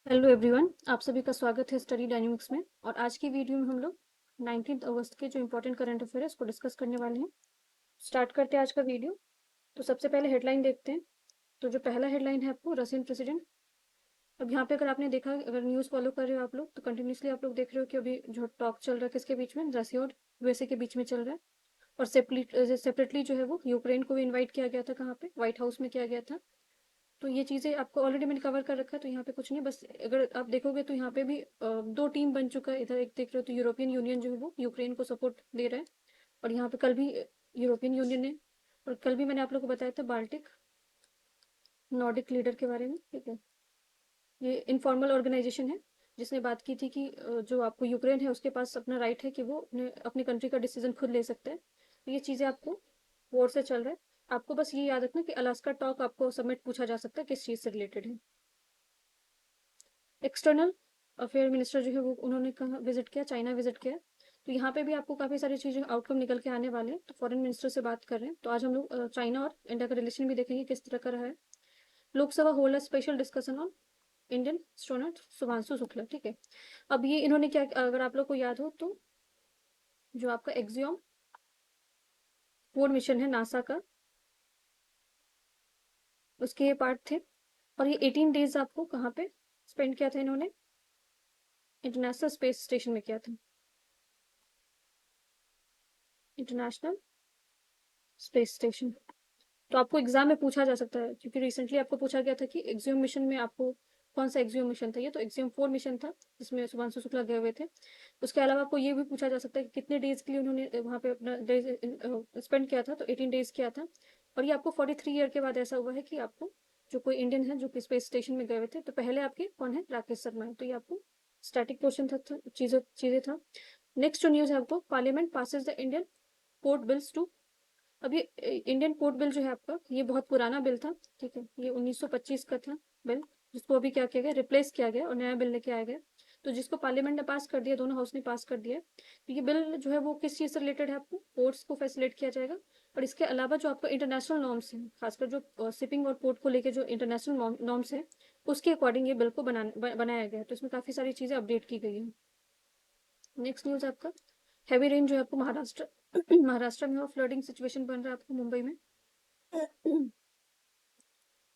Hello everyone, आप सभी का स्वागत है स्टडी डायनेमिक्स में। और आज की वीडियो में हम लोग 19 अगस्त के जो इंपॉर्टेंट करंट अफेयर है उसको डिस्कस करने वाले हैं। स्टार्ट करते हैं आज का वीडियो। तो सबसे पहले हेडलाइन देखते हैं। तो जो पहला हेडलाइन है आपको रशियन प्रेसिडेंट। अब यहाँ पे अगर आपने देखा, अगर न्यूज़ फॉलो कर रहे हो आप लोग, तो कंटिन्यूसली आप लोग देख रहे हो कि अभी जो टॉक चल रहा है किसके बीच में, रशिया और यूएसए के बीच में चल रहा है। और सेपरेटली जो है वो यूक्रेन को भी इन्वाइट किया गया था, कहाँ पे, व्हाइट हाउस में किया गया था। तो ये चीज़ें आपको ऑलरेडी मैंने कवर कर रखा है, तो यहाँ पे कुछ नहीं, बस अगर आप देखोगे तो यहाँ पे भी दो टीम बन चुका है। इधर एक देख रहे हो तो यूरोपियन यूनियन जो है वो यूक्रेन को सपोर्ट दे रहा है। और यहाँ पे कल भी यूरोपियन यूनियन ने, और कल भी मैंने आप लोग को बताया था बाल्टिक नॉर्डिक लीडर के बारे में, ठीक है। ये इनफॉर्मल ऑर्गेनाइजेशन है जिसने बात की थी कि जो आपको यूक्रेन है उसके पास अपना राइट है कि वो अपनी कंट्री का डिसीजन खुद ले सकता है। तो ये चीज़ें आपको वॉर से चल रहा है। आपको बस ये याद रखना कि अलास्का टॉक आपको सबमिट पूछा जा सकता है किस चीज़ से रिलेटेड है। एक्सटर्नल अफेयर मिनिस्टर जो है वो उन्होंने कहा विजिट किया, चाइना विजिट किया। तो यहाँ पे भी आपको काफ़ी सारी चीज़ें आउटकम निकल के आने वाले हैं। तो फॉरेन मिनिस्टर से बात कर रहे हैं, तो आज हम लोग चाइना और इंडिया का रिलेशन भी देखेंगे किस तरह का रहा है। Lok Sabha hold a special discussion on Indian astronaut Shubhanshu Shukla, ठीक है। अब ये इन्होंने क्या, अगर आप लोग को याद हो तो, जो आपका एक्सियोम 4 मिशन है नासा का, उसके ये पार्ट थे। और ये 18 डेज आपको कहाँ पे स्पेंड किया था इन्होंने, इंटरनेशनल स्पेस स्टेशन में किया था, इंटरनेशनल स्पेस स्टेशन। तो आपको एग्जाम में पूछा जा सकता है, क्योंकि रिसेंटली आपको पूछा गया था कि एक्सियोम मिशन में आपको कौन सा एक्सियोम मिशन था। ये तो एक्सियोम 4 मिशन था जिसमें शुभांशु शुक्ला गए हुए थे। उसके अलावा आपको ये भी पूछा जा सकता है कि कितने डेज के लिए उन्होंने वहाँ पे अपना डेज स्पेंड किया था, तो 18 डेज किया था। और ये आपको 43 ईयर के बाद ऐसा हुआ है कि आपको जो कोई इंडियन है जो कि स्पेस स्टेशन में गए हुए थे। तो पहले आपके कौन है, राकेश शर्मा है। तो ये आपको स्टैटिक क्वेश्चन था, चीजें चीजें था। नेक्स्ट जो न्यूज है आपको, parliament passes the Indian port bills too. अब ये इंडियन पोर्ट बिल जो है आपका, ये बहुत पुराना बिल था, ठीक है। ये 1925 का था बिल, जिसको अभी क्या किया गया, रिप्लेस किया गया और नया बिल लेके आया गया। तो जिसको पार्लियामेंट ने पास कर दिया, दोनों हाउस ने पास कर दिया। तो ये बिल जो है वो किस चीज़ से रिलेटेड है, आपको पोर्ट्स को फैसिलिटेट किया जाएगा। और इसके अलावा जो आपको इंटरनेशनल नॉर्म्स हैं, खासकर जो शिपिंग और पोर्ट को लेकर जो इंटरनेशनल नॉर्म्स है, उसके अकॉर्डिंग ये बिल को बनाया गया है। तो इसमें काफ़ी सारी चीज़ें अपडेट की गई हैं। नेक्स्ट न्यूज़ आपका, हैवी रेन जो है आपको महाराष्ट्र महाराष्ट्र में, और फ्लडिंग सिचुएशन बन रहा है आपको मुंबई में।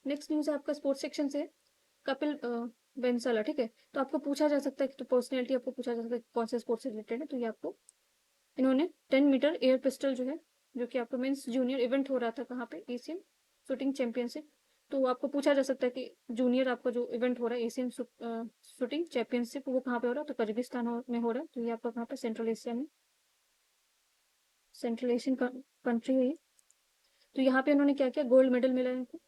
नेक्स्ट न्यूज़ है आपका स्पोर्ट्स सेक्शन से, कपिल बेंसला, ठीक है। तो आपको पूछा जा सकता है कि, तो पर्सनैलिटी आपको पूछा जा सकता है कि कौन से स्पोर्ट्स से रिलेटेड है। तो ये आपको, इन्होंने 10 मीटर एयर पिस्टल जो है, जो कि आपका मेंस जूनियर इवेंट हो रहा था कहाँ पे, एशियन शूटिंग चैंपियनशिप। तो आपको पूछा जा सकता है कि जूनियर आपका जो इवेंट हो रहा है एशियन शूटिंग चैंपियनशिप, वो कहाँ पे हो रहा है, तो कजाकिस्तान में हो रहा है। तो ये आपका कहाँ पे, सेंट्रल एशिया में, सेंट्रल एशियन कंट्री है ये। तो यहाँ पे उन्होंने क्या किया, गोल्ड मेडल मिला है इनको।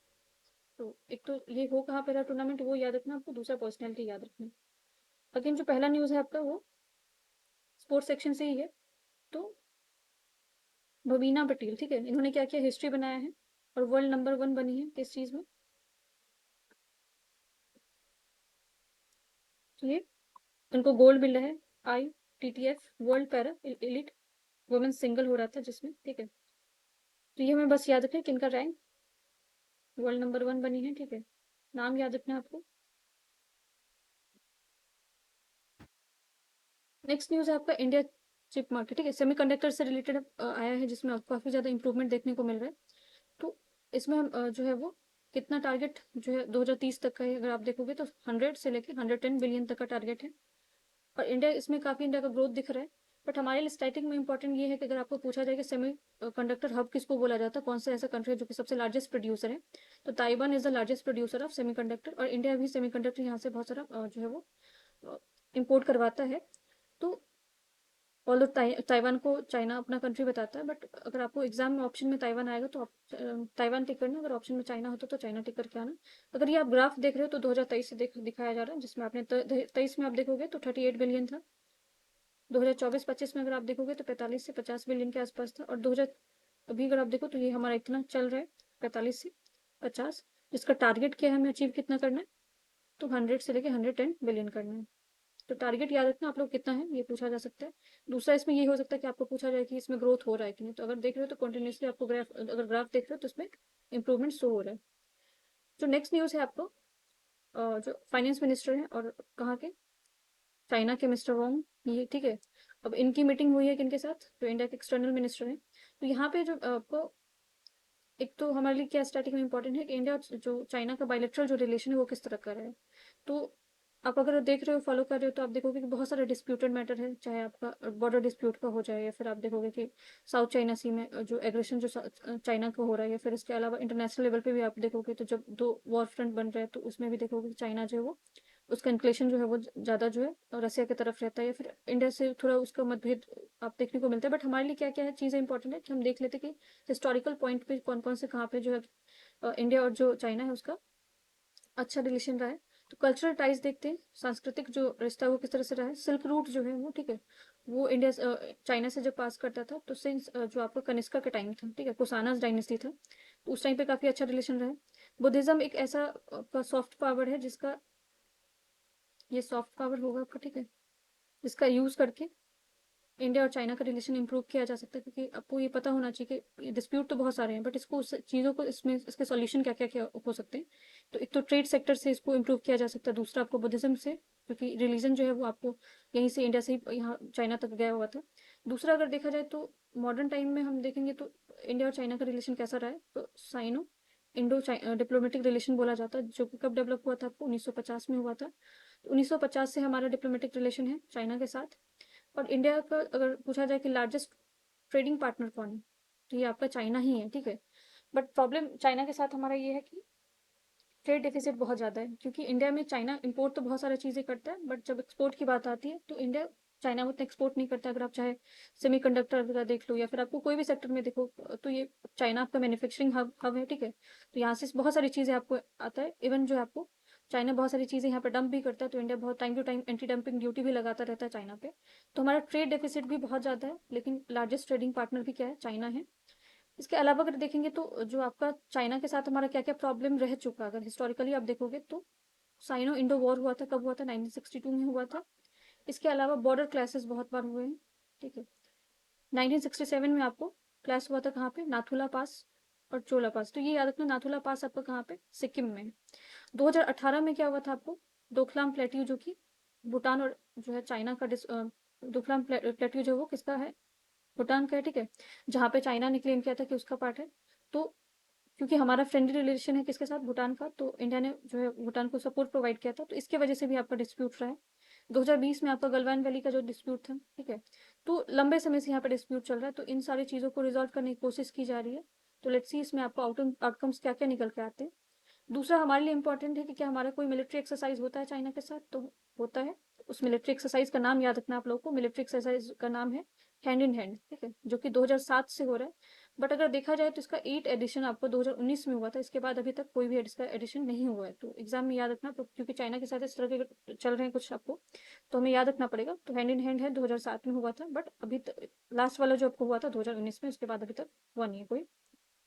तो एक तो ये हो कहाँ पे रहा टूर्नामेंट, वो याद रखना आपको, दूसरा पर्सनैलिटी याद रखना। अगेन जो पहला न्यूज़ है आपका वो स्पोर्ट्स सेक्शन से ही है। तो भवीना पटेल, ठीक है, इन्होंने क्या किया, हिस्ट्री बनाया है और वर्ल्ड नंबर 1 बनी है किस चीज़ में। तो ये उनको गोल्ड मिला है, ITTF world para elite women's single हो रहा था जिसमें, ठीक है। तो ये हमें बस याद रखें किनका रैंक वर्ल्ड नंबर 1 बनी है, ठीक है। नाम याद रखना है आपको। नेक्स्ट न्यूज़ है आपका इंडिया चिप मार्केट, ठीक है, सेमीकंडक्टर से रिलेटेड आया है, जिसमें आपको काफ़ी ज़्यादा इंप्रूवमेंट देखने को मिल रहा है। तो इसमें हम जो है वो कितना टारगेट जो है 2030 तक का है, अगर आप देखोगे तो 100 से लेके 110 बिलियन तक का टारगेट है। और इंडिया इसमें काफ़ी, इंडिया का ग्रोथ दिख रहा है। बट हमारे लिए स्टैटिक में इंपॉर्टेंट ये है कि अगर आपको पूछा जाए कि सेमी कंडक्टर हब किसको बोला जाता है, कौन सा ऐसा कंट्री है जो कि सबसे लार्जेस्ट प्रोड्यूसर है, तो Taiwan is the largest producer of semi conductor. और इंडिया भी सेमी कंडक्टर यहाँ से बहुत सारा जो है वो इम्पोर्ट करवाता है। तो ऑल ताइवान को चाइना अपना कंट्री बताता है, बट अगर आपको एग्जाम में ऑप्शन में ताइवान आएगा तो आप ताइवान टिक करना, अगर ऑप्शन में चाइना होता तो चाइना टिक करके आना। अगर ये आप ग्राफ देख रहे हो तो 2023 से दिखाया जा रहा है, जिसमें आपने 23 में आप देखोगे तो 38 बिलियन था। 2024-25 में अगर आप देखोगे तो 45 से 50 बिलियन के आसपास था। और 2000 अभी अगर आप देखो तो ये हमारा इतना चल रहा है, 45 से 50, जिसका टारगेट क्या है, हमें अचीव कितना करना है, तो 100 से लेके 110 बिलियन करना है। तो टारगेट याद रखना आप लोग कितना है, ये पूछा जा सकता है। दूसरा इसमें ये हो सकता है कि आपको पूछा जाए कि इसमें ग्रोथ हो रहा है कि नहीं। तो अगर देख रहे हो तो कंटिन्यूसली आपको ग्राफ, अगर ग्राफ देख रहे हो तो इसमें इंप्रूवमेंट शो हो रहा है। जो नेक्स्ट न्यूज़ है आपको, जो फाइनेंस मिनिस्टर हैं और कहाँ के, चाइना के मिस्टर वोंग, ये ठीक है। अब इनकी मीटिंग हुई है किनके साथ, जो इंडिया के एक्सटर्नल मिनिस्टर हैं। तो यहाँ पे जो आपको, एक तो हमारे लिए क्या स्टार्टिंग में इंपॉर्टेंट है कि इंडिया और जो चाइना का बायलैटरल जो रिलेशन है वो किस तरह का रहा है। तो आप अगर देख रहे हो, फॉलो कर रहे हो, तो आप देखोगे कि बहुत सारे डिस्प्यूटेड मैटर है, चाहे आपका बॉर्डर डिस्प्यूट का हो जाए, या फिर आप देखोगे कि साउथ चाइना सी में जो एग्रेशन जो चाइना का हो रहा है, या फिर इसके अलावा इंटरनेशनल लेवल पे भी आप देखोगे तो जब दो वॉर फ्रंट बन रहे हैं तो उसमें भी देखोगे कि चाइना जो है वो, उसका इंक्लेशन जो है वो ज़्यादा जो है रसिया की तरफ रहता है, या फिर इंडिया से थोड़ा उसका मतभेद आप देखने को मिलता है। बट हमारे लिए क्या क्या है चीज़ें इंपॉर्टेंट है कि हम देख लेते कि हिस्टोरिकल पॉइंट पे कौन कौन से कहाँ पे जो है इंडिया और जो चाइना है उसका अच्छा रिलेशन रहा है। तो कल्चरल टाइज देखते हैं, सांस्कृतिक जो रिश्ता है वो किस तरह से रहा है। सिल्क रूट जो है वो ठीक है, वो इंडिया चाइना से जब पास करता था तो सिंस जो आपका कनिष्का का टाइम था, ठीक है, कुशानास डायनेस्टी था, तो उस टाइम पे काफ़ी अच्छा रिलेशन रहा है। बुद्धिज्म एक ऐसा सॉफ्ट पावर है जिसका, ये सॉफ्ट पावर होगा आपका, ठीक है, जिसका यूज़ करके इंडिया और चाइना का रिलेशन इंप्रूव किया जा सकता है। क्योंकि आपको ये पता होना चाहिए कि डिस्प्यूट तो बहुत सारे हैं, बट इसको चीज़ों को इसमें इसके सॉल्यूशन क्या क्या क्या हो सकते हैं। तो एक तो ट्रेड सेक्टर से इसको इंप्रूव किया जा सकता है, दूसरा आपको बुद्धिज्म से, क्योंकि रिलीजन जो है वो आपको यहीं से इंडिया से ही यहाँ चाइना तक गया हुआ था। दूसरा अगर देखा जाए तो मॉडर्न टाइम में हम देखेंगे तो इंडिया और चाइना का रिलेशन कैसा रहा है, तो साइनो इंडो डिप्लोमेटिक रिलेशन बोला जाता है, जो कि कब डेवलप हुआ था, आपको 1950 में हुआ था। तो 1950 से हमारा डिप्लोमेटिक रिलेशन है चाइना के साथ। और इंडिया का अगर पूछा जाए कि लार्जेस्ट ट्रेडिंग पार्टनर कौन है, तो ये आपका चाइना ही है, ठीक है। बट प्रॉब्लम चाइना के साथ हमारा ये है कि ट्रेड डेफिसिट बहुत ज़्यादा है, क्योंकि इंडिया में चाइना इंपोर्ट तो बहुत सारी चीज़ें करता है, बट जब एक्सपोर्ट की बात आती है तो इंडिया चाइना उतना एक्सपोर्ट नहीं करता। अगर आप चाहे सेमीकंडक्टर का देख लो, या फिर आपको कोई भी सेक्टर में देखो, तो ये चाइना आपका मैन्युफैक्चरिंग हब है, ठीक है। तो यहाँ से बहुत सारी चीज़ें आपको आता है। इवन जो है आपको चाइना बहुत सारी चीज़ें यहाँ पर डंप भी करता है, तो इंडिया बहुत time to time anti dumping duty भी लगाता रहता है चाइना पे। तो हमारा ट्रेड डेफिसिट भी बहुत ज़्यादा है, लेकिन लार्जेस्ट ट्रेडिंग पार्टनर भी क्या है, चाइना है। इसके अलावा अगर देखेंगे तो जो आपका चाइना के साथ हमारा क्या क्या प्रॉब्लम रह चुका है, अगर हिस्टोरिकली आप देखोगे तो साइनो इंडो वॉर हुआ था, कब हुआ था, 1962 में हुआ था। इसके अलावा बॉर्डर क्लैसेस बहुत बार हुए हैं, ठीक है। 1967 में आपको क्लैश हुआ था कहाँ पे, नाथुला पास और चोला पास। तो ये याद रखना, नाथुला पास आपका कहाँ पे, सिक्किम में। 2018 में क्या हुआ था आपको, डोकलाम प्लेट्यू, जो कि भूटान और जो है चाइना का डोकलाम प्लेट्यू जो वो किसका है, भूटान का है, ठीक है। जहाँ पे चाइना ने क्लेम किया था कि उसका पार्ट है। तो क्योंकि हमारा फ्रेंडली रिलेशन है किसके साथ, भूटान का, तो इंडिया ने जो है भूटान को सपोर्ट प्रोवाइड किया था, तो इसके वजह से भी आपका डिस्प्यूट रहा है। 2020 में आपका गलवान वैली का जो डिस्प्यूट था, ठीक है, तो लंबे समय से यहाँ पे डिस्प्यूट चल रहा है, तो इन सारी चीज़ों को रिजॉल्व करने की कोशिश की जा रही है। तो लेट्स सी इसमें आपको आउटकम्स क्या क्या निकल के आते हैं। दूसरा हमारे लिए इंपॉर्टेंट है कि क्या हमारा कोई मिलिट्री एक्सरसाइज होता है चाइना के साथ, तो होता है। उस मिलिट्री एक्सरसाइज का नाम याद रखना आप लोगों को, मिलिट्री एक्सरसाइज का नाम है हैंड इन हैंड, ठीक है, जो कि 2007 से हो रहा है। बट अगर देखा जाए तो इसका 8 एडिशन आपको 2019 में हुआ था, इसके बाद अभी तक कोई भी इसका एडिशन नहीं हुआ है। तो एग्जाम में याद रखना, तो क्योंकि चाइना के साथ इस तरह के चल रहे हैं कुछ आपको, तो हमें याद रखना पड़ेगा। तो हैंड इन हैंड है, 2007 में हुआ था, बट अभी तक लास्ट वाला जो आपको हुआ था 2019 में, उसके बाद अभी तक हुआ नहीं है कोई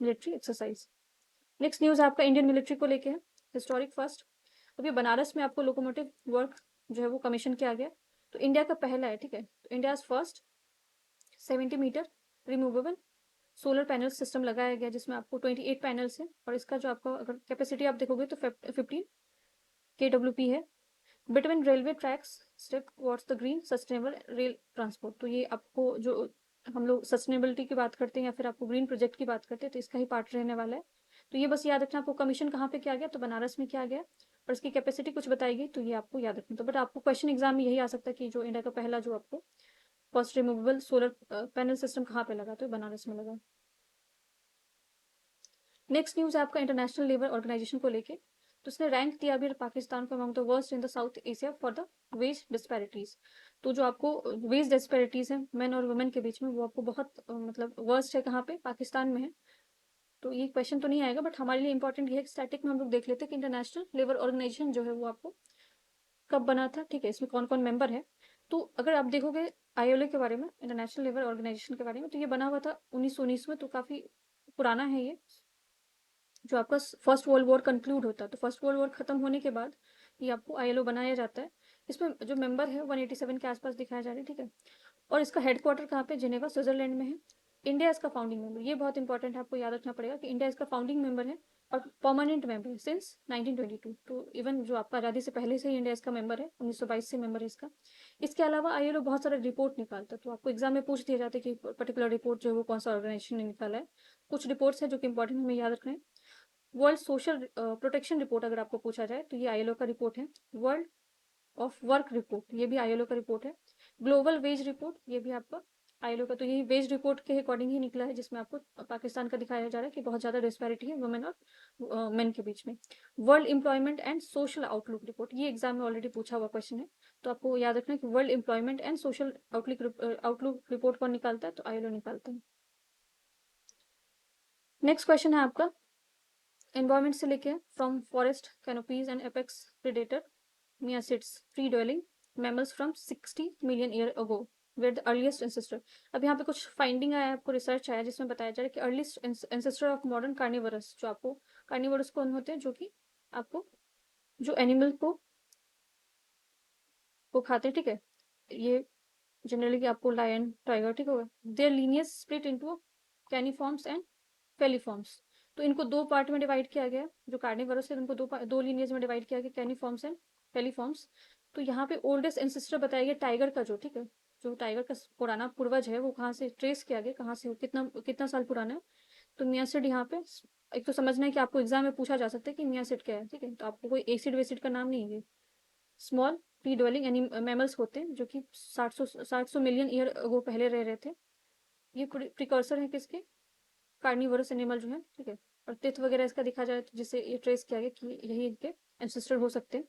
मिलिट्री एक्सरसाइज। नेक्स्ट न्यूज़ आपका इंडियन मिलिट्री को लेके है, हिस्टोरिक फर्स्ट। अभी बनारस में आपको लोकोमोटिव वर्क जो है वो कमीशन किया गया, तो इंडिया का पहला है, ठीक है। तो India first 70 metre removable solar panel system लगाया गया, जिसमें आपको 28 पैनल्स हैं, और इसका जो आपका अगर कैपेसिटी आप देखोगे तो 15 kWp है। Between railway tracks step towards the green sustainable rail transport. तो ये आपको जो हम लोग सस्टेनेबिलिटी की बात करते हैं, या फिर आपको ग्रीन प्रोजेक्ट की बात करते हैं, तो इसका ही पार्ट रहने वाला है। तो ये बस याद रखना, आपको कमीशन कहाँ पे किया गया, तो बनारस में किया गया, और इसकी कैपेसिटी कुछ बताएगी, तो ये आपको याद रखना। तो बट आपको क्वेश्चन एग्जाम में यही आ सकता है कि जो इंडिया का पहला जो आपको first removable solar panel system कहाँ पे लगा, तो बनारस में लगा। नेक्स्ट न्यूज़ है आपका इंटरनेशनल लेबर ऑर्गेनाइजेशन को लेके, तो उसने रैंक दिया भी पाकिस्तान को among the worst in the south Asia for the ways disparities. तो जो आपको वेज डिस्पैरिटीज है मेन और वुमेन के बीच में, वो आपको बहुत मतलब वर्स्ट है कहाँ पे, पाकिस्तान में है। तो ये क्वेश्चन तो नहीं आएगा, बट हमारे लिए इंपॉर्टेंट ये है कि स्टैटिक में हम लोग देख लेते हैं कि इंटरनेशनल लेबर ऑर्गेनाइजेशन जो है वो आपको कब बना था, ठीक है, इसमें कौन कौन मेंबर है। तो अगर आप देखोगे आईएलओ के बारे में, इंटरनेशनल लेबर ऑर्गेनाइजेशन के बारे में, तो ये बना हुआ था 1919 में, तो काफ़ी पुराना है ये। जो आपका फर्स्ट वर्ल्ड वॉर कंक्लूड होता है, तो फर्स्ट वर्ल्ड वॉर खत्म होने के बाद ये आपको आईएलओ बनाया जाता है। इसमें जो मेंबर है 187 के आसपास दिखाया जा रहा है, ठीक है। और इसका हेडक्वार्टर कहाँ पे, जिनेवा स्विट्जरलैंड में है। इंडिया इसका फाउंडिंग मेंबर, ये बहुत इंपॉर्टेंट है, आपको याद रखना पड़ेगा कि इंडिया इसका फाउंडिंग मेंबर है। और परमानेंट मेंबर सिंस 1922। तो इवन जो आपका आज़ादी से पहले से ही इंडिया इसका मेंबर है, 1922 से मेंबर है इसका। इसके अलावा आईएलओ बहुत सारा रिपोर्ट निकालता है, तो आपको एग्जाम में पूछ दिया जाता है कि पर्टिकुलर रिपोर्ट जो है वो कौन सा ऑर्गेनाइजेशन ने निकाला है। कुछ रिपोर्ट्स है जो कि इंपॉर्टेंट हमें याद रखना है। वर्ल्ड सोशल प्रोटेक्शन रिपोर्ट अगर आपको पूछा जाए तो ये आईएलओ का रिपोर्ट है। वर्ल्ड ऑफ वर्क रिपोर्ट ये भी आईएलओ का रिपोर्ट है। ग्लोबल वेज रिपोर्ट ये भी आपका आईएलओ का, तो यही वेज रिपोर्ट के अकॉर्डिंग ही निकला है, जिसमें आपको पाकिस्तान का दिखाया जा रहा है कि बहुत ज़्यादा डिस्पैरिटी है वुमेन और मेन के बीच में। World employment and social outlook report ये एग्जाम में ऑलरेडी पूछा हुआ क्वेश्चन है, तो आपको याद रखना है कि world employment and social outlook report कौन निकालता है, तो आईएलओ निकालता है। नेक्स्ट क्वेश्चन है आपका एनवायरमेंट से लेके, from forest canopies and apex predator Miacids, free dwelling mammals from 60 million year ago, were the earliest ancestor। अब यहाँ पे कुछ फाइंडिंग आया है, आपको रिसर्च आया जिसमें बताया जा रहा है कि earliest ancestor of modern carnivorous, जो आपको कार्निवरस कौन होते हैं, जो कि आपको जो एनिमल को खाते हैं, ठीक है, ये जनरली कि आपको लायन टाइगर, ठीक होगा। Their lineage split into caniforms and feliforms. तो इनको दो पार्ट में डिवाइड किया गया, जो कार्निवरस है उनको दो लीनियज में डिवाइड किया गया, कैनिफॉर्म्स एंड फेलिफॉर्म्स। तो यहाँ पे ओल्डेस्ट एंसेस्टर बताया गया टाइगर का, जो ठीक है, जो टाइगर का पुराना पूर्वज है वो कहाँ से ट्रेस किया गया, कहाँ से कितना कितना साल पुराना है। तो मियासिड यहाँ पे एक तो समझना है कि आपको एग्जाम में पूछा जा सकता है कि मियासिड क्या है, ठीक है, तो आपको कोई एसिड वेसिड का नाम नहीं है। स्मॉल फ्री ड्वेलिंग मैमल्स होते हैं जो कि 700 मिलियन ईयर अगो पहले रह रहे थे। ये प्रिकर्सर है किसके, कार्निवरस एनिमल जो है, ठीक है। और टिथ वगैरह इसका दिखा जाए तो जिससे ये ट्रेस किया गया कि यही इनके एंसेस्टर हो सकते हैं।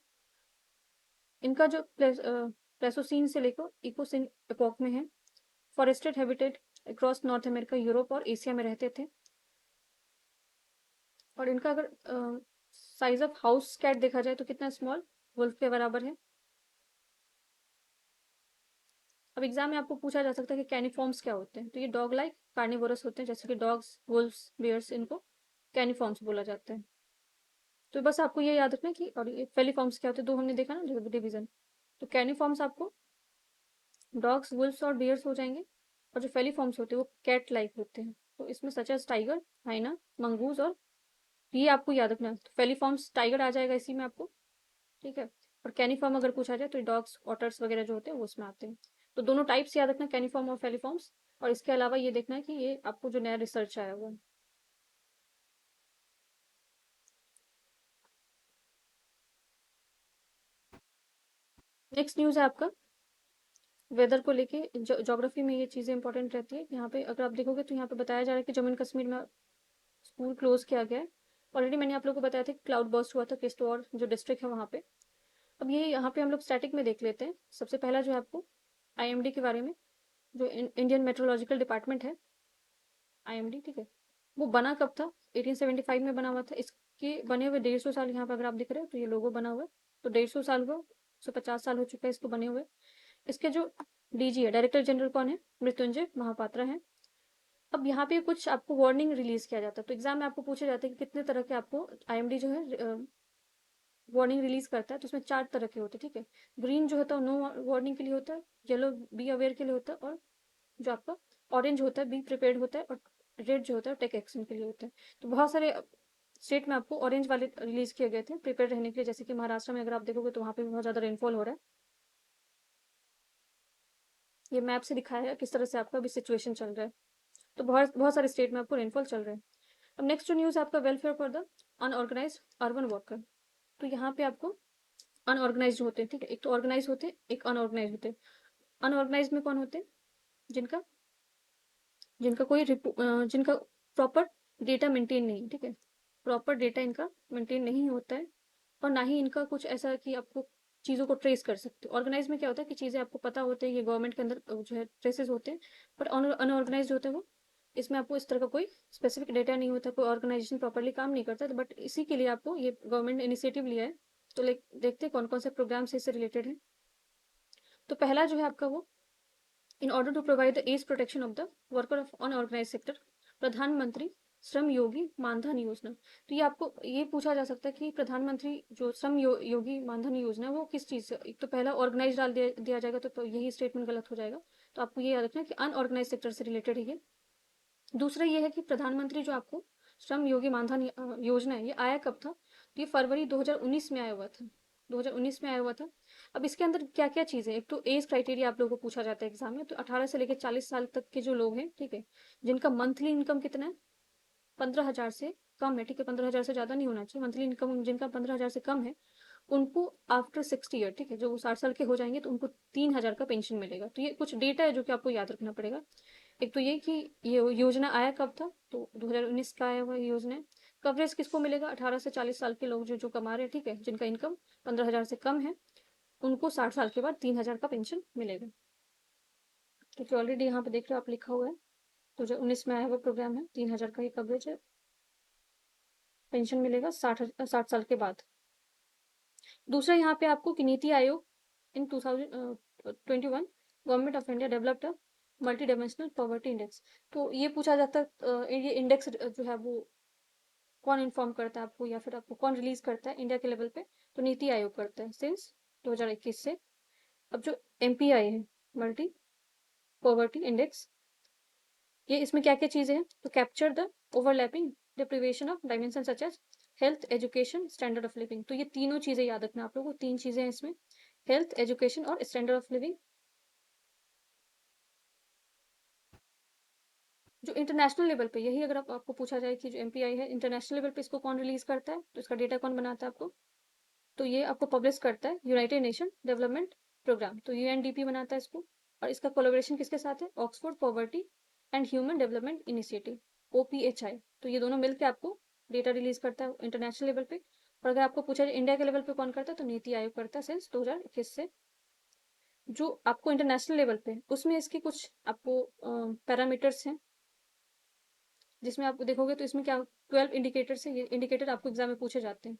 इनका जो प्लेसोसीन से लेकर इकोसिन एपोक में है। Forested habitat across north America, Europe और एशिया में रहते थे। और इनका अगर साइज ऑफ हाउस कैट देखा जाए तो कितना स्मॉल, वुल्फ के बराबर है। अब एग्जाम में आपको पूछा जा सकता है कि कैनिफॉर्म्स क्या होते हैं, तो ये डॉग लाइक कार्निवोरस होते हैं, जैसे कि डॉग्स, वुल्व्स, बियर्स, इनको कैनिफॉर्म्स बोला जाता है। तो बस आपको ये याद रखना है कि, और ये फेलिफॉर्म्स क्या होते हैं, दो हमने देखा ना डिवीजन। तो कैनिफॉर्म्स आपको डॉग्स, वुल्व्स और बियर्स हो जाएंगे, और जो फेलिफॉर्म्स होते हैं वो कैट लाइक होते हैं। तो इसमें सच एज टाइगर, हाइना, मंगूज, और ये आपको याद रखना है। तो फेलिफॉर्म्स टाइगर आ जाएगा इसी में आपको, ठीक है। और कैनिफॉर्म अगर पूछा जाए तो डॉग्स, ऑटर्स वगैरह जो होते हैं वो उसमें आते हैं। तो दोनों टाइप्स याद रखना, कैनिफॉर्म और फेलिफॉर्म्स। और इसके अलावा ये देखना है कि ये आपको जो नया रिसर्च आया हुआ है। नेक्स्ट न्यूज़ है आपका वेदर को लेके। ज्योग्राफी में ये चीज़ें इंपॉर्टेंट रहती है। यहाँ पे अगर आप देखोगे तो यहाँ पे बताया जा रहा है कि जम्मू एंड कश्मीर में स्कूल क्लोज किया गया है। ऑलरेडी मैंने आप लोगों को बताया था कि क्लाउड बर्स्ट हुआ था किश्तवाड़ जो डिस्ट्रिक्ट है वहाँ पे। अब ये यहाँ पे हम लोग स्टैटिक में देख लेते हैं। सबसे पहला जो है आपको आईएमडी के बारे में, जो इंडियन मेट्रोलॉजिकल डिपार्टमेंट है, आईएमडी, ठीक है, वो बना कब था, 1875 में बना हुआ था। इसके बने हुए 150 साल यहाँ पर अगर आप दिख रहे हो तो ये लोगो बना हुआ है, तो 150 साल हुआ, 150 साल हो चुका है इसको बने हुए। इसके जो डीजी है, डायरेक्टर जनरल कौन है, मृत्युंजय महापात्रा है। अब यहाँ पे कुछ आपको वार्निंग रिलीज किया जाता है, तो एग्जाम में आपको पूछा जाता है कि कितने तरह के आपको आईएमडी जो है वार्निंग रिलीज करता है। तो उसमें 4 तरह के होते हैं, ठीक है। ग्रीन जो होता है नो वार्निंग के लिए होता है, येलो बी अवेयर के लिए होता है, और जो आपका ऑरेंज होता है बी प्रिपेयर्ड होता है, और रेड जो होता है टेक एक्शन के लिए होता है। तो बहुत सारे स्टेट में आपको ऑरेंज वाले रिलीज किए गए थे प्रिपेयर रहने के लिए, जैसे कि महाराष्ट्र में अगर आप देखोगे तो वहाँ पे बहुत ज़्यादा रेनफॉल हो रहा है। ये मैप से दिखाया है किस तरह से आपका भी सिचुएशन चल रहा है। तो बहुत बहुत सारे स्टेट में आपको रेनफॉल चल रहा है। अब नेक्स्ट जो न्यूज़ है आपका welfare for the unorganised urban worker. तो यहाँ पे आपको अनऑर्गेनाइज होते हैं, ठीक है, एक तो ऑर्गेनाइज होते हैं, एक अनऑर्गेनाइज होते हैं। अनऑर्गेनाइज में कौन होते हैं, जिनका जिनका कोई जिनका प्रॉपर डेटा मेंटेन नहीं, ठीक है, प्रॉपर डेटा इनका मेंटेन नहीं होता है, और ना ही इनका कुछ ऐसा कि आपको चीज़ों को ट्रेस कर सकते हो। ऑर्गेनाइज में क्या होता है कि चीज़ें आपको पता होते हैं, ये गवर्नमेंट के अंदर जो है ट्रेसेस होते हैं, पर अनऑर्गेनाइज होता है वो, इसमें आपको इस तरह का कोई स्पेसिफिक डेटा नहीं होता, कोई ऑर्गेनाइजेशन प्रॉपरली काम नहीं करता, बट इसी के लिए आपको ये गवर्नमेंट ने इनिशिएटिव लिया है। तो देखते हैं कौन कौन से प्रोग्राम से इससे रिलेटेड है। तो पहला जो है आपका वो, in order to provide the age protection of the worker of unorganised sector, प्रधानमंत्री श्रम योगी मानधन योजना। तो ये आपको ये पूछा जा सकता है कि प्रधानमंत्री जो योगी मानधन योजना है वो किस चीज़ से, एक तो पहला ऑर्गेनाइज डाल दिया जाएगा तो यही स्टेटमेंट गलत हो जाएगा। तो आपको ये याद रखना है कि अनऑर्गेनाइज सेक्टर से रिलेटेड है ये। दूसरा ये है कि प्रधानमंत्री जो आपको श्रम योगी मानधन योजना है, ये आया कब था? तो ये फरवरी 2019 में आया हुआ था। 2019 में आया हुआ था। अब इसके अंदर क्या क्या चीज़ें, एक तो एज क्राइटेरिया आप लोगों को पूछा जाता है एग्जाम में, तो 18 से लेकर 40 साल तक के जो लोग हैं, ठीक है, जिनका मंथली इनकम कितना है, 15,000 से कम है, ठीक है, 15,000 से ज़्यादा नहीं होना चाहिए मंथली इनकम, जिनका 15,000 से कम है, उनको आफ्टर 60 ईयर, ठीक है, जो वो 60 साल के हो जाएंगे तो उनको 3,000 का पेंशन मिलेगा। तो ये कुछ डेटा है जो कि आपको याद रखना पड़ेगा। एक तो ये कि ये योजना आया कब था, तो 2019 का आया हुआ योजना है। कवरेज किसको मिलेगा? 18 से 40 साल के लोग जो जो कमा रहे हैं, ठीक है, जिनका इनकम 15,000 से कम है, उनको 60 साल के बाद 3,000 का पेंशन मिलेगा। क्योंकि ऑलरेडी यहाँ पे देख रहे हो आप, लिखा हुआ है 2019 में आया हुआ प्रोग्राम है, 3,000 का ये कवरेज है, पेंशन मिलेगा 60 साल के बाद। दूसरा यहाँ पे आपको कि नीति आयोग इन 2021 government of India developed a multi dimensional poverty index. तो ये पूछा जाता है, ये इंडेक्स जो है वो कौन इन्फॉर्म करता है आपको, या फिर आपको कौन रिलीज करता है इंडिया के लेवल पे? तो नीति आयोग करता है सिंस 2021 से। अब जो MPI है, मल्टी पॉवर्टी इंडेक्स, ये इसमें क्या क्या चीजें हैं? तो capture the overlapping deprivation of dimension such as health, education, standard of living. तो ये तीनों चीजें याद रखना आप लोगों को, तीन चीजें हैं इसमें, हेल्थ, एजुकेशन और स्टैंडर्ड ऑफ लिविंग। जो इंटरनेशनल लेवल पे, यही अगर आपको पूछा जाए कि जो MPI है इंटरनेशनल लेवल पे, इसको कौन रिलीज करता है, तो इसका डेटा कौन बनाता है आपको? तो ये आपको पब्लिश करता है यूनाइटेड नेशन डेवलपमेंट प्रोग्राम, तो UNDP बनाता है इसको। और इसका कोलेबोरेशन किसके साथ है? Oxford poverty and human development initiative, OPHI। तो ये दोनों मिलकर आपको डेटा रिलीज करता है इंटरनेशनल लेवल पे। और अगर आपको पूछा जाए इंडिया के लेवल पे कौन करता है, तो नीति आयोग करता है सिंस 2021 से। जो आपको इंटरनेशनल लेवल पे, उसमें इसके कुछ आपको पैरामीटर्स हैं, जिसमें आप देखोगे तो इसमें क्या 12 इंडिकेटर्स है, ये इंडिकेटर आपको एग्जाम में पूछे जाते हैं।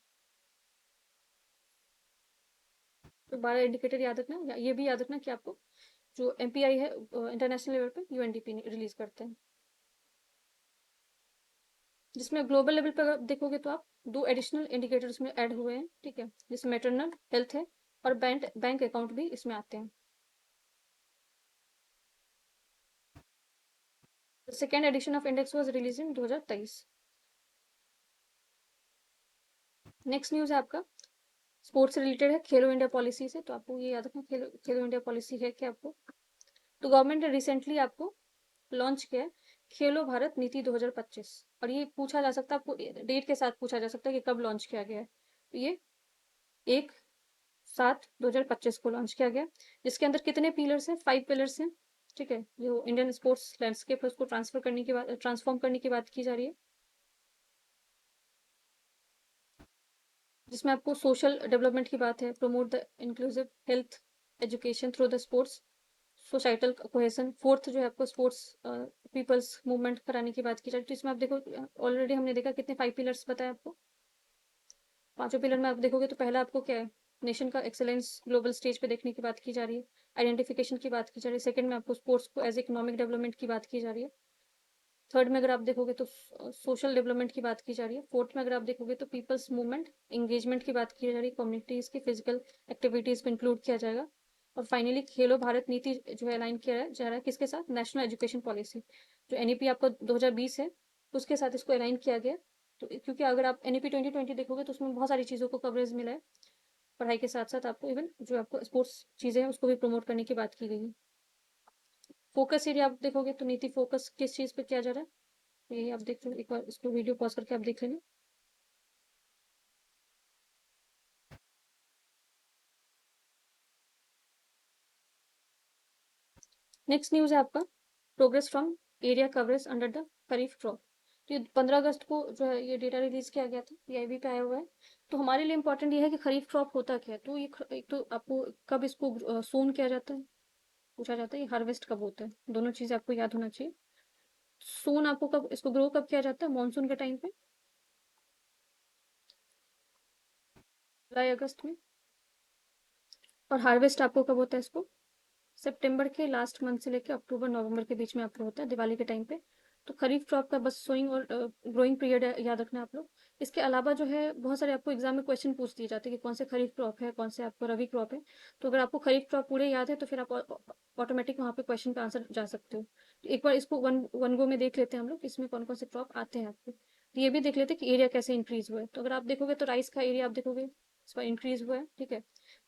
तो 12 इंडिकेटर याद रखना, या ये भी याद रखना कि आपको जो MPI है इंटरनेशनल लेवल पे UNDP रिलीज करते हैं। जिसमें ग्लोबल लेवल पर अगर देखोगे तो आप दो एडिशनल इंडिकेटर्स में ऐड हुए हैं, ठीक है, जिसमें मैटरनल हेल्थ है और बैंक बैंक अकाउंट भी इसमें आते हैं। Second edition of index was release in 2023। Next news है आपका स्पोर्ट्स से रिलेटेड है, खेलो इंडिया पॉलिसी से। तो आपको ये याद रखना, खेलो इंडिया पॉलिसी है क्या आपको? तो गवर्नमेंट ने रिसेंटली आपको लॉन्च किया है खेलो भारत नीति 2025। और ये पूछा जा सकता है आपको, डेट के साथ पूछा जा सकता है कि कब लॉन्च किया गया है। तो ये 1/7/2025 को लॉन्च किया गया, जिसके अंदर कितने पिलर्स हैं? 5 पिलर्स हैं, ठीक है। जो इंडियन स्पोर्ट्स लैंडस्केप है उसको ट्रांसफॉर्म करने की बात की जा रही है, जिसमें आपको सोशल डेवलपमेंट की बात है, promote the inclusive health education through the sports, societal cohesion. Fourth जो है आपको स्पोर्ट्स पीपल्स मूवमेंट कराने की बात की जाए। तो इसमें आप देखो ऑलरेडी हमने देखा कितने 5 पिलर्स बताए आपको। पांचों पिलर में आप देखोगे तो पहला आपको क्या है? नेशन का एक्सेलेंस ग्लोबल स्टेज पे देखने की बात की जा रही है, आइडेंटिफिकेशन की बात की जा रही है। सेकंड में आपको स्पोर्ट्स को एज इकोनॉमिक डेवलपमेंट की बात की जा रही है। थर्ड में अगर आप देखोगे तो सोशल डेवलपमेंट की बात की जा रही है। फोर्थ में अगर आप देखोगे तो पीपल्स मूवमेंट एंगेजमेंट की बात की जा रही है, कम्युनिटीज की फिजिकल एक्टिविटीज को इंक्लूड किया जाएगा। और फाइनली खेलो भारत नीति जो है अलाइन किया जा रहा है किसके साथ? नेशनल एजुकेशन पॉलिसी, जो NEP आपका 2020 है, उसके साथ इसको अलाइन किया गया। तो क्योंकि अगर आप NEP 2020 देखोगे तो उसमें बहुत सारी चीज़ों को कवरेज मिला है, पढ़ाई के साथ साथ आपको इवन जो आपको स्पोर्ट्स चीज़ें हैं उसको भी प्रमोट करने की बात की गई है। फोकस एरिया आप देखोगे तो नीति फोकस किस चीज़ पे किया जा रहा है, ये आप देख लो, एक बार इसको वीडियो पॉज करके आप देख लेना। नेक्स्ट न्यूज है आपका progress from area coverage under the kharif crop. तो ये 15 अगस्त को जो है ये डेटा रिलीज किया गया था, PIB पे आया हुआ है। तो हमारे लिए इंपॉर्टेंट ये है कि खरीफ क्रॉप होता क्या है। तो ये एक तो आपको कब इसको सोन किया जाता है, पूछा जाता है, ये हार्वेस्ट कब होता है, दोनों चीजें आपको याद होना चाहिए। सोन आपको कब, इसको ग्रो कब किया जाता है? मानसून के टाइम पे, जुलाई अगस्त में। और हार्वेस्ट आपको कब होता है इसको? सितंबर के लास्ट मंथ से लेकर अक्टूबर नवंबर के बीच में आपको होता है, दिवाली के टाइम पे। तो खरीफ क्रॉप का बस सोइंग और ग्रोइंग पीरियड याद रखना आप लोग। इसके अलावा जो है बहुत सारे आपको एग्जाम में क्वेश्चन पूछ दिए जाते हैं कि कौन से खरीफ क्रॉप है, कौन से आपको रवि क्रॉप है। तो अगर आपको खरीफ क्रॉप पूरे याद है तो फिर आप ऑटोमेटिक वहाँ पे क्वेश्चन पे आंसर जा सकते हो। तो एक बार इसको वन वन गो में देख लेते हैं हम लोग, इसमें कौन कौन से क्रॉप आते हैं आपको। तो ये भी देख लेते हैं कि एरिया कैसे इंक्रीज हुआ है। तो अगर आप देखोगे तो राइस का एरिया आप देखोगे इस बार इंक्रीज हुआ है, ठीक है।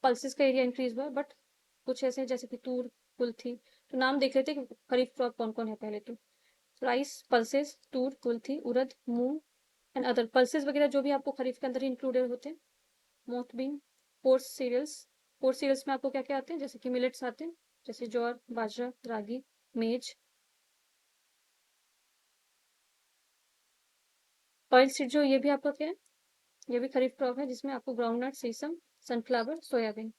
पल्सेस का एरिया इंक्रीज हुआ है, बट कुछ ऐसे जैसे कि तूर, कुल्थी, तो नाम देख लेते हैं कि खरीफ क्रॉप कौन कौन है पहले। तो राइस, पल्सेस, तूर, कुल्थी, उड़द, मूंग एंड अदर। पल्सेस वगैरह जो भी आपको खरीफ के अंदर ही इंक्लूडेड होते हैं। Most been course serials. Course serials में आपको क्या क्या आते हैं, जैसे कि मिलेट्स आते हैं, जैसे ज्वार, बाजरा, रागी, मेज। ऑयल सीड जो ये भी आपका क्या है, ये भी खरीफ क्रॉप है, जिसमें आपको ग्राउंडनट, सीसम, सनफ्लावर, सोयाबीन।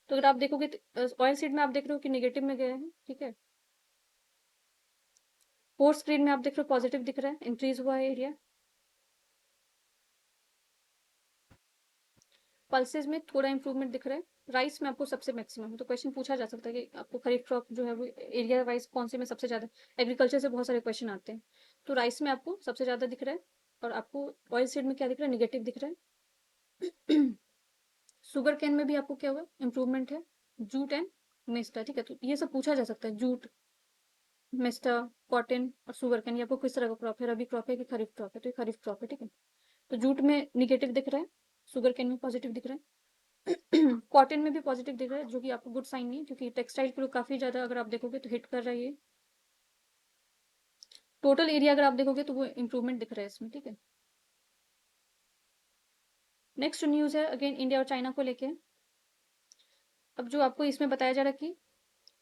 तो अगर आप देखोगे तो ऑयल सीड में आप देख रहे हो कि निगेटिव में गया है, ठीक है। कोर्स ग्रेन में आप देख रहे हो पॉजिटिव दिख रहा है, इंक्रीज हुआ है एरिया। पल्सेस में थोड़ा इंप्रूवमेंट दिख रहा है। राइस में आपको सबसे मैक्सिमम, तो क्वेश्चन पूछा जा सकता है कि आपको खरीफ क्रॉप जो है वो एरिया वाइज कौन से में सबसे ज्यादा। एग्रीकल्चर से बहुत सारे क्वेश्चन आते हैं। तो राइस में आपको सबसे ज्यादा दिख रहा है, और आपको ऑयल सीड में क्या दिख रहा है, निगेटिव दिख रहा है। शुगर केन में भी आपको क्या हुआ, इंप्रूवमेंट है। जूट एंड मेस्टा, ठीक है। तो ये सब पूछा जा सकता है, जूट, मेस्टा, कॉटन और शुगर केन, ये आपको किस तरह का क्रॉप है, रबी क्रॉप है कि खरीफ क्रॉप है। तो ये खरीफ क्रॉप है, ठीक है। तो जूट में निगेटिव दिख रहा है, शुगर केन में पॉजिटिव दिख रहा है। कॉटन में भी पॉजिटिव दिख रहा है, जो कि आपको गुड साइन नहीं है, क्योंकि टेक्सटाइल के लोग काफी ज्यादा अगर आप देखोगे तो हिट कर रहा है ये। टोटल एरिया अगर आप देखोगे तो वो इंप्रूवमेंट दिख रहा है इसमें, ठीक है। नेक्स्ट न्यूज है अगेन इंडिया और चाइना को लेके। अब जो आपको इसमें बताया जा रहा है कि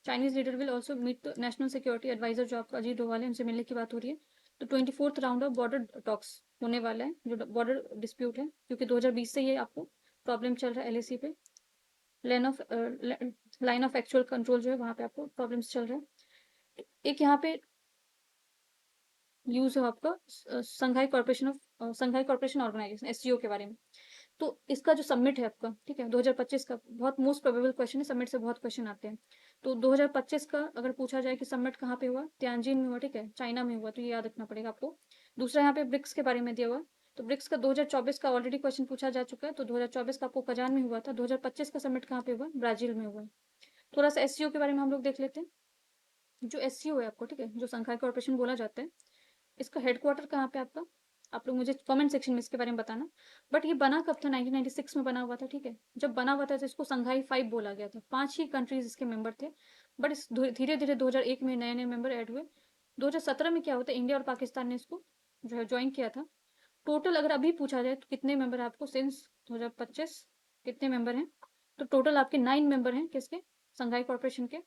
Chinese leader will also meet the national security adviser, जो आपका अजीत डोवाल है, उनसे मिलने की बात हो रही है। तो 24th round of border talks होने वाला है, जो बॉर्डर डिस्प्यूट है, क्योंकि 2020 से ये आपको प्रॉब्लम चल रहा है एलएसी पे। लाइन ऑफ एक्चुअल कंट्रोल जो है वहां पे आपको प्रॉब्लम्स चल रहा है। एक यहाँ पे यूज है आपका संघाई कॉर्पोरेशन ऑर्गेनाइजेशन, एससीओ के बारे में। तो इसका जो सबमिट है आपका, ठीक है, 2025 का बहुत मोस्ट प्रोबेबल क्वेश्चन है, सबमिट से बहुत क्वेश्चन आते हैं। तो 2025 का अगर पूछा जाए कि सबमिट कहाँ पे हुआ, तियानजिन में हुआ, ठीक है, चाइना में हुआ, तो ये याद रखना पड़ेगा आपको। दूसरा यहाँ पे ब्रिक्स के बारे में दिया हुआ। तो ब्रिक्स का 2024 का ऑलरेडी क्वेश्चन पूछा जा चुका है, तो 2024 का आपको कजान में हुआ था। 2025 का सबमिट कहाँ पे हुआ, ब्राजील में हुआ। थोड़ा सा एससीओ के बारे में हम लोग देख लेते हैं। जो एससीओ है आपको, ठीक है, जो संघाई कॉर्पोरेशन बोला जाता है, इसका हेडक्वार्टर कहाँ पे आपका, आप लोग मुझे कमेंट सेक्शन में इसके बारे में बताना। बट ये बना कब था, 1996 में बना हुआ था, ठीक है। जब बना हुआ था तो इसको संघाई 5 बोला गया था, 5 ही कंट्रीज इसके मेंबर थे। बट इस धीरे धीरे 2001 में नए नए मेंबर ऐड हुए। 2017 में क्या होता है, इंडिया और पाकिस्तान ने इसको जो है ज्वाइन किया था। टोटल अगर अभी पूछा जाए तो कितने मेंबर है आपको, सिंस 2025 कितने मेंबर हैं, तो टोटल आपके 9 मेंबर हैं किसके, संघाई कॉर्पोरेशन के।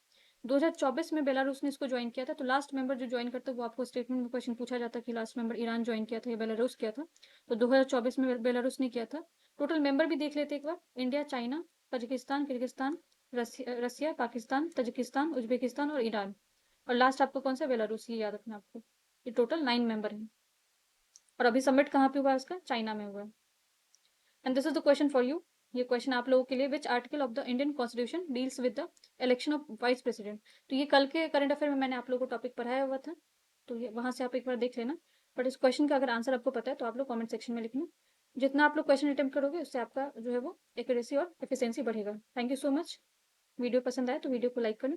2024 में बेलारूस ने इसको ज्वाइन किया था। तो लास्ट मेंबर जो ज्वाइन करता है वो आपको स्टेटमेंट में क्वेश्चन पूछा जाता है कि लास्ट मेंबर ईरान ज्वाइन किया था या बेलारूस किया था। तो 2024 में बेलारूस ने किया था। टोटल मेंबर भी देख लेते एक बार, इंडिया, चाइना, तजिकिस्तान, किर्गिस्तान, रसिया, पाकिस्तान, तजिकिस्तान, उज्बेकिस्तान और ईरान। और लास्ट आपको कौन सा, बेलारूस, ये याद रखना आपको। ये टोटल 9 मेंबर हैं। और अभी सबमिट कहाँ पे हुआ है उसका, चाइना में हुआ है। And this is the question for you. ये क्वेश्चन आप लोगों के लिए, which article of the Indian constitution deals with the election of vice president. तो ये कल के करंट अफेयर में मैंने आप लोगों को टॉपिक पढ़ाया हुआ था, तो ये वहां से आप एक बार देख लेना। बट इस क्वेश्चन का अगर आंसर आपको पता है तो आप लोग कमेंट सेक्शन में लिखना। जितना आप लोग क्वेश्चन अटेम्प्ट करोगे उससे आपका जो है वो एक्यूरेसी और एफिशिएंसी बढ़ेगा। Thank you so much. Video पसंद आए तो वीडियो को लाइक करना।